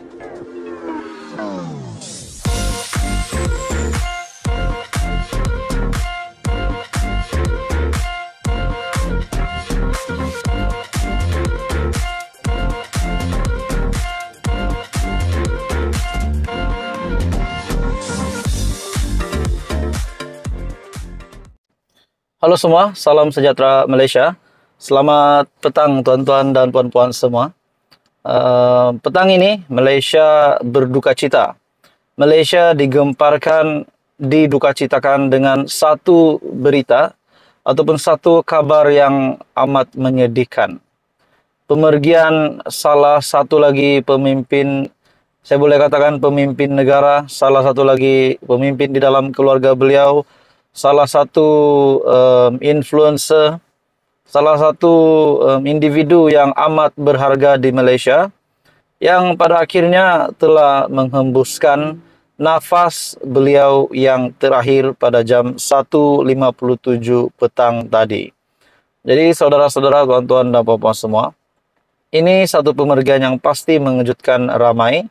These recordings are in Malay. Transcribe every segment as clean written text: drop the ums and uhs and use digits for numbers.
Halo semua, salam sejahtera Malaysia. Selamat petang tuan-tuan dan puan-puan semua. Petang ini Malaysia berduka cita. Malaysia didukacitakan dengan satu berita ataupun satu kabar yang amat menyedihkan. Pemergian salah satu lagi pemimpin, saya boleh katakan pemimpin negara, salah satu lagi pemimpin di dalam keluarga beliau, salah satu influencer, salah satu individu yang amat berharga di Malaysia, yang pada akhirnya telah menghembuskan nafas beliau yang terakhir pada jam 1.57 petang tadi. Jadi saudara-saudara, tuan-tuan dan puan-puan semua, ini satu pemergian yang pasti mengejutkan ramai,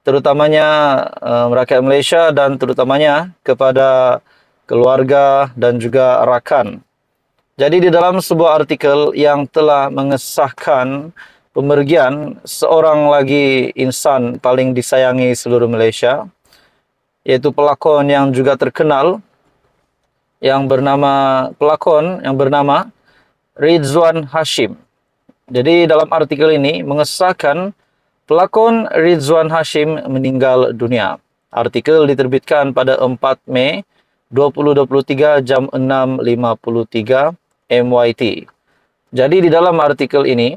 terutamanya rakyat Malaysia dan terutamanya kepada keluarga dan juga rakan. Jadi di dalam sebuah artikel yang telah mengesahkan pemergian seorang lagi insan paling disayangi seluruh Malaysia, yaitu pelakon yang juga terkenal yang bernama Ridzuan Hashim. Jadi dalam artikel ini mengesahkan pelakon Ridzuan Hashim meninggal dunia. Artikel diterbitkan pada 4 Mei 2023 jam 6.53 MYT. Jadi di dalam artikel ini,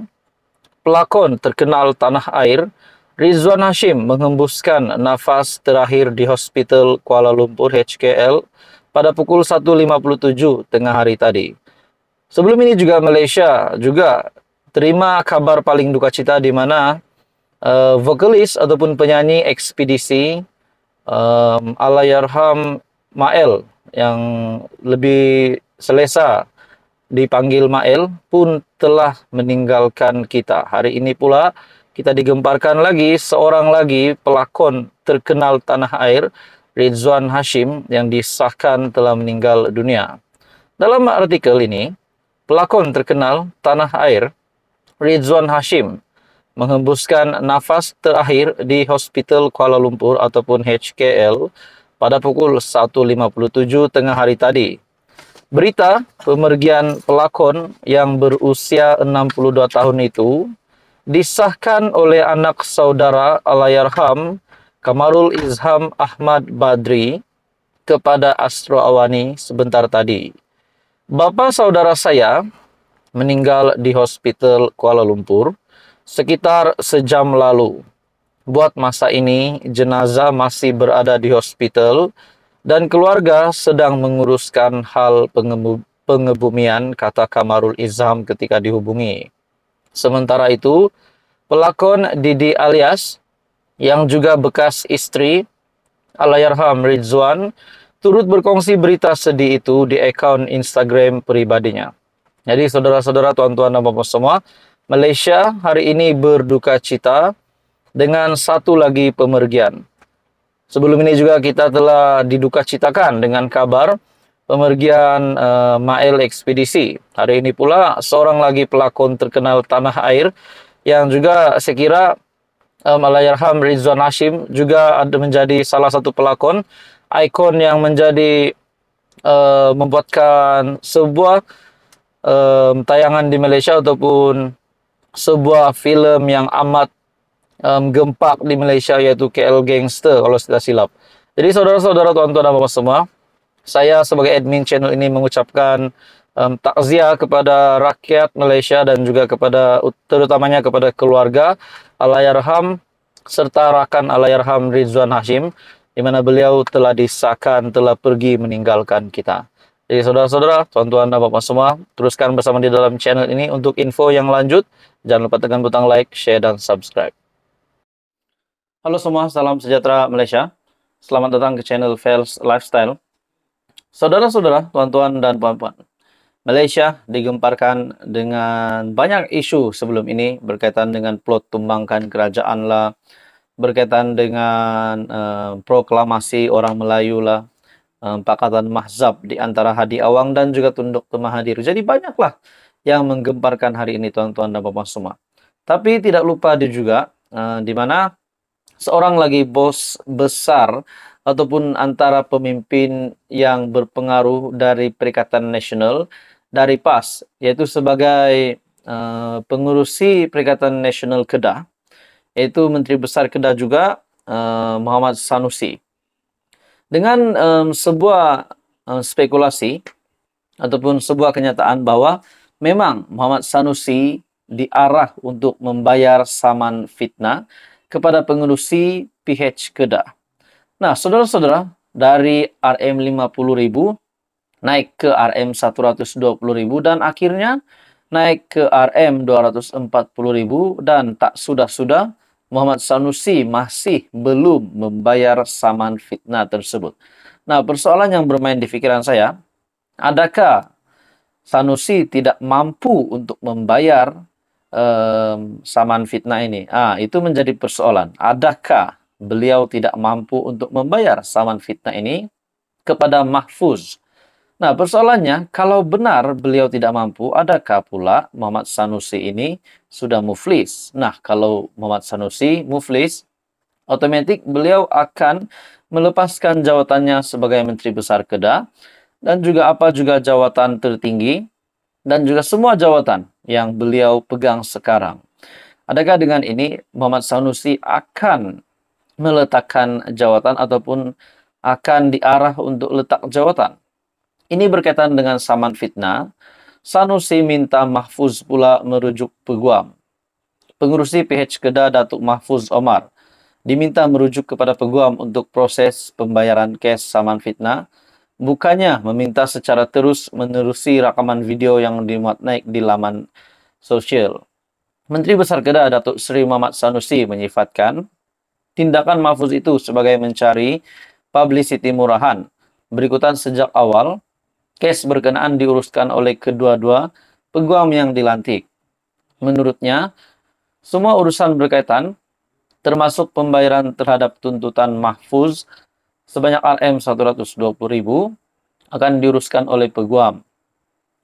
pelakon terkenal tanah air Ridzuan Hashim menghembuskan nafas terakhir di Hospital Kuala Lumpur HKL pada pukul 1.57 tengah hari tadi. Sebelum ini juga Malaysia juga terima kabar paling duka cita di mana vokalis ataupun penyanyi ekspedisi Allahyarham Mael, yang lebih selesa dipanggil Mael, pun telah meninggalkan kita. Hari ini pula kita digemparkan lagi seorang lagi pelakon terkenal tanah air, Ridzuan Hashim, yang disahkan telah meninggal dunia. Dalam artikel ini, pelakon terkenal tanah air Ridzuan Hashim menghembuskan nafas terakhir di Hospital Kuala Lumpur ataupun HKL pada pukul 1.57 tengah hari tadi. Berita pemergian pelakon yang berusia 62 tahun itu disahkan oleh anak saudara Allahyarham Kamarul Izham Ahmad Badri kepada Astro Awani sebentar tadi. Bapa saudara saya meninggal di Hospital Kuala Lumpur sekitar sejam lalu. Buat masa ini, jenazah masih berada di hospital dan keluarga sedang menguruskan hal pengebumian, kata Kamarul Izham ketika dihubungi. Sementara itu, pelakon Didi Alias, yang juga bekas istri Allahyarham Ridzuan, turut berkongsi berita sedih itu di akun Instagram pribadinya. Jadi saudara-saudara, tuan-tuan dan puan-puan semua, Malaysia hari ini berduka cita dengan satu lagi pemergian. Sebelum ini juga kita telah didukacitakan dengan kabar pemergian Mael ekspedisi. Hari ini pula seorang lagi pelakon terkenal tanah air yang juga saya kira Allahyarham Ridzuan Hashim juga ada menjadi salah satu pelakon ikon yang menjadi membuatkan sebuah tayangan di Malaysia ataupun sebuah filem yang amat gempak di Malaysia, yaitu KL Gangster kalau tidak silap. Jadi saudara-saudara, tuan-tuan dan puan semua, saya sebagai admin channel ini mengucapkan takziah kepada rakyat Malaysia dan juga terutamanya kepada keluarga Allahyarham serta rakan Allahyarham Ridzuan Hashim, di mana beliau telah disahkan telah pergi meninggalkan kita. Jadi saudara-saudara, tuan-tuan dan puan semua, teruskan bersama di dalam channel ini untuk info yang lanjut. Jangan lupa tekan butang like, share, dan subscribe. Halo semua, salam sejahtera Malaysia. Selamat datang ke channel Fels Lifestyle. Saudara-saudara, tuan-tuan dan puan-puan, Malaysia digemparkan dengan banyak isu sebelum ini berkaitan dengan plot tumbangkan kerajaan lah, berkaitan dengan proklamasi orang Melayu lah, Pakatan Mahzab di antara Hadi Awang dan juga Tunduk Mahathir. Jadi banyaklah yang menggemparkan hari ini, tuan-tuan dan puan semua. Tapi tidak lupa juga di mana seorang lagi bos besar ataupun antara pemimpin yang berpengaruh dari Perikatan Nasional dari PAS, yaitu sebagai pengurusi Perikatan Nasional Kedah, yaitu Menteri Besar Kedah juga, Muhammad Sanusi. Dengan sebuah spekulasi ataupun sebuah kenyataan bahwa memang Muhammad Sanusi diarah untuk membayar saman fitnah kepada pengurusi PH Kedah. Nah, saudara-saudara, dari RM50.000 naik ke RM120.000 dan akhirnya naik ke RM240.000 dan tak sudah-sudah Muhammad Sanusi masih belum membayar saman fitnah tersebut. Nah, persoalan yang bermain di pikiran saya, adakah Sanusi tidak mampu untuk membayar saman fitnah ini? Itu menjadi persoalan. Adakah beliau tidak mampu untuk membayar saman fitnah ini kepada Mahfuz? Nah, persoalannya, kalau benar beliau tidak mampu, adakah pula Muhammad Sanusi ini sudah muflis? Nah, kalau Muhammad Sanusi muflis, otomatis beliau akan melepaskan jawatannya sebagai Menteri Besar Kedah dan juga jawatan tertinggi dan juga semua jawatan yang beliau pegang sekarang. Adakah dengan ini Muhammad Sanusi akan meletakkan jawatan ataupun akan diarah untuk letak jawatan? Ini berkaitan dengan saman fitnah. Sanusi minta Mahfuz pula merujuk peguam. Pengurusi PH Kedah Datuk Mahfuz Omar diminta merujuk kepada peguam untuk proses pembayaran kes saman fitnah, bukannya meminta secara terus menerusi rakaman video yang dimuat naik di laman sosial. Menteri Besar Kedah Datuk Seri Muhammad Sanusi menyifatkan tindakan Mahfuz itu sebagai mencari publicity murahan. Berikutan sejak awal, kes berkenaan diuruskan oleh kedua-dua peguam yang dilantik. Menurutnya, semua urusan berkaitan, termasuk pembayaran terhadap tuntutan Mahfuz sebanyak RM120.000, akan diuruskan oleh peguam.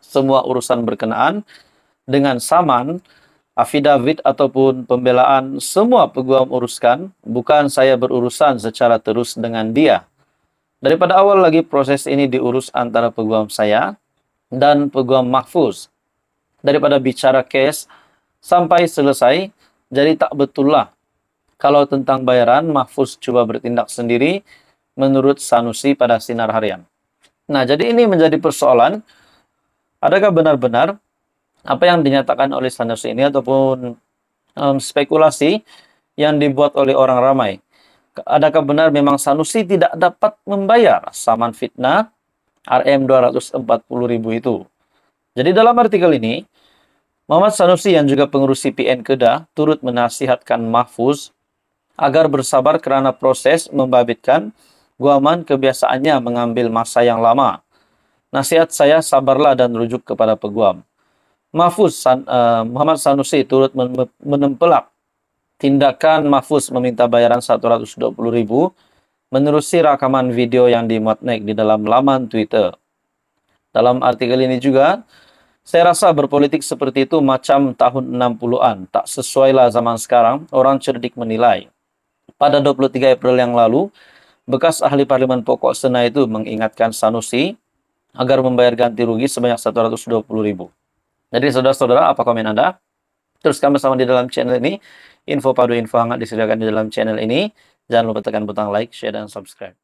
Semua urusan berkenaan dengan saman, afidavit ataupun pembelaan, semua peguam uruskan, bukan saya berurusan secara terus dengan dia. Daripada awal lagi proses ini diurus antara peguam saya dan peguam Mahfuz. Daripada bicara kes sampai selesai, jadi tak betul lah kalau tentang bayaran Mahfuz coba bertindak sendiri menurut Sanusi pada Sinar Harian. Nah, jadi ini menjadi persoalan, adakah benar-benar apa yang dinyatakan oleh Sanusi ini ataupun spekulasi yang dibuat oleh orang ramai? Adakah benar memang Sanusi tidak dapat membayar saman fitnah RM240.000 itu? Jadi dalam artikel ini, Muhammad Sanusi yang juga pengurusi PN Kedah turut menasihatkan Mahfuz agar bersabar kerana proses membabitkan guaman kebiasaannya mengambil masa yang lama. Nasihat saya, sabarlah dan rujuk kepada peguam. Muhammad Sanusi turut menempelak tindakan Mahfuz meminta bayaran 120.000 menerusi rakaman video yang dimuat naik di dalam laman Twitter. Dalam artikel ini juga, saya rasa berpolitik seperti itu macam tahun 60-an. Tak sesuailah zaman sekarang, orang cerdik menilai. Pada 23 April yang lalu, bekas ahli Parlimen Pokok Sena itu mengingatkan Sanusi agar membayar ganti rugi sebanyak 120.000. Jadi saudara-saudara, apa komen Anda? Teruskan bersama di dalam channel ini. Info padu, info hangat disediakan di dalam channel ini. Jangan lupa tekan butang like, share, dan subscribe.